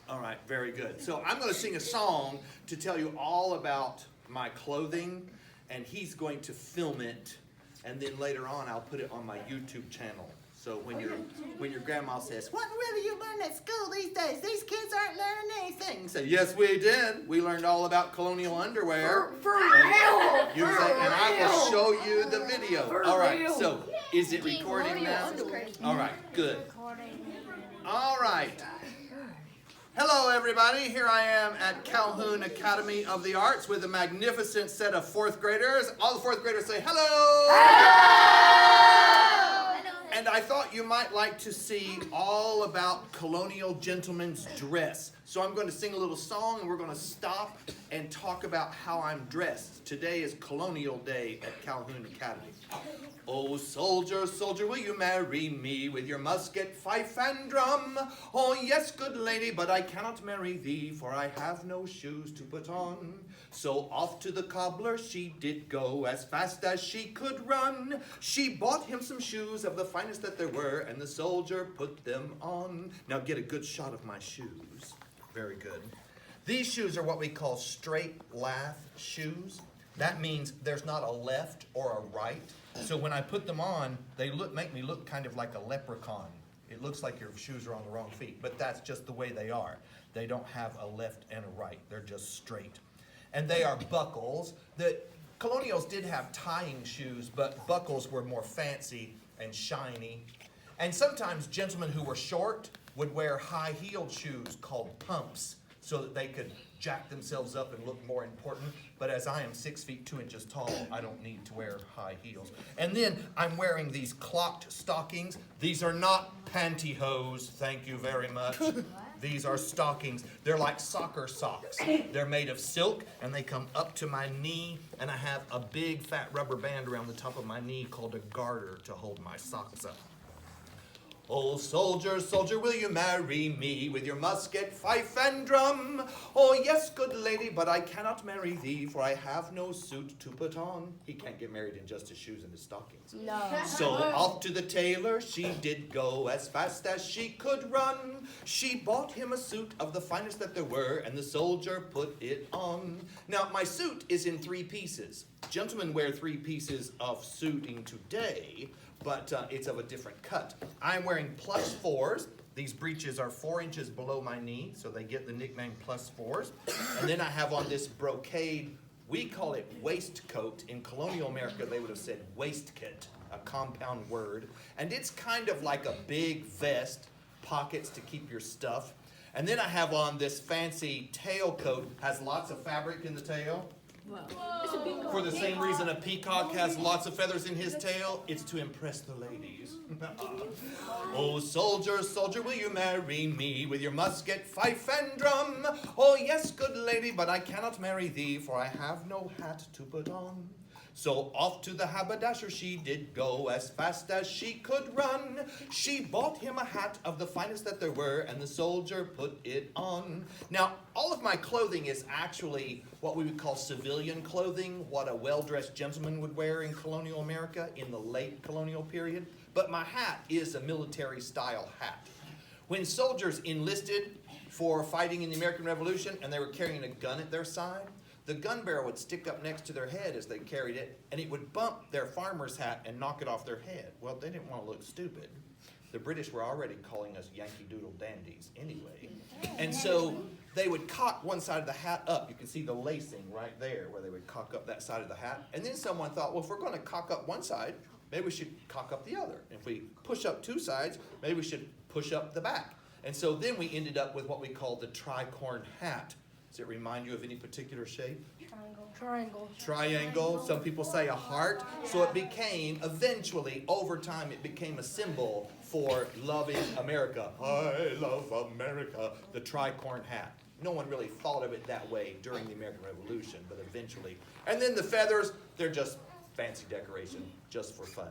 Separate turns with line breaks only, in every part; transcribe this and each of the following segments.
All right, very good. So I'm going to sing a song to tell you all about my clothing, and he's going to film it, and then later on I'll put it on my YouTube channel. So when your grandma says, "What will you learn at school these days? These kids aren't learning anything," say, "Yes, we did. We learned all about colonial underwear."
For real.
You say, and I will show you the video. All right. So is it recording now? All right. Good. All right. Hello, everybody. Here I am at Calhoun Academy of the Arts with a magnificent set of fourth graders. All the fourth graders say hello. And I thought you might like to see all about colonial gentlemen's dress. So I'm going to sing a little song and we're going to stop and talk about how I'm dressed. Today is Colonial Day at Calhoun Academy. Oh, soldier, soldier, will you marry me with your musket, fife, and drum? Oh, yes, good lady, but I cannot marry thee, for I have no shoes to put on. So off to the cobbler she did go, as fast as she could run. She bought him some shoes of the finest that there were, and the soldier put them on. Now get a good shot of my shoes. Very good. These shoes are what we call straight lath shoes. That means there's not a left or a right. So when I put them on, they make me look kind of like a leprechaun. It looks like your shoes are on the wrong feet, but that's just the way they are. They don't have a left and a right. They're just straight. And they are buckles. The colonials did have tying shoes, but buckles were more fancy and shiny. And sometimes gentlemen who were short would wear high-heeled shoes called pumps so that they could jack themselves up and look more important. But as I am 6 feet 2 inches tall, I don't need to wear high heels. And then I'm wearing these clocked stockings. These are not pantyhose, thank you very much. These are stockings. They're like soccer socks. They're made of silk and they come up to my knee, and I have a big fat rubber band around the top of my knee called a garter to hold my socks up. Oh, soldier, soldier, will you marry me with your musket, fife, and drum? Oh, yes, good lady, but I cannot marry thee, for I have no suit to put on. He can't get married in just his shoes and his stockings.
No.
So off to the tailor she did go, as fast as she could run. She bought him a suit of the finest that there were, and the soldier put it on. Now, my suit is in 3 pieces. Gentlemen wear 3 pieces of suiting today, but it's of a different cut. I'm wearing +4s. These breeches are 4 inches below my knee, so they get the nickname +4s. And then I have on this brocade, we call it waistcoat. In colonial America, they would have said waistcoat, a compound word. And it's kind of like a big vest, pockets to keep your stuff. And then I have on this fancy tailcoat, has lots of fabric in the tail. For the same reason a peacock has lots of feathers in his tail, it's to impress the ladies. Oh, soldier, soldier, will you marry me with your musket, fife, and drum? Oh, yes, good lady, but I cannot marry thee, for I have no hat to put on. So off to the haberdasher she did go, as fast as she could run. She bought him a hat of the finest that there were, and the soldier put it on. Now, all of my clothing is actually what we would call civilian clothing, what a well-dressed gentleman would wear in colonial America in the late colonial period. But my hat is a military-style hat. When soldiers enlisted for fighting in the American Revolution and they were carrying a gun at their side, the gun barrel would stick up next to their head as they carried it, and it would bump their farmer's hat and knock it off their head. Well, they didn't want to look stupid. The British were already calling us Yankee Doodle dandies anyway. And so they would cock one side of the hat up. You can see the lacing right there where they would cock up that side of the hat. And then someone thought, well, if we're going to cock up one side, maybe we should cock up the other. If we push up 2 sides, maybe we should push up the back. And so then we ended up with what we call the tricorn hat. Does it remind you of any particular shape?
Triangle.
Triangle. Some people say a heart. So it became, eventually, over time, it became a symbol for loving America. I love America. The tricorn hat. No one really thought of it that way during the American Revolution, but eventually. And then the feathers, they're just fancy decoration, just for fun.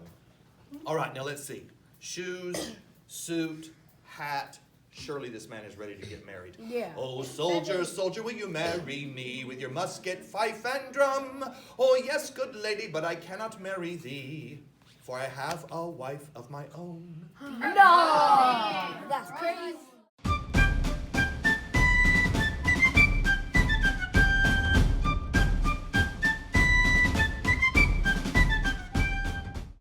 All right, now let's see. Shoes, suit, hat. Surely this man is ready to get married.
Yeah.
Oh, soldier, soldier, will you marry me with your musket, fife, and drum? Oh, yes, good lady, but I cannot marry thee, for I have a wife of my own.
No!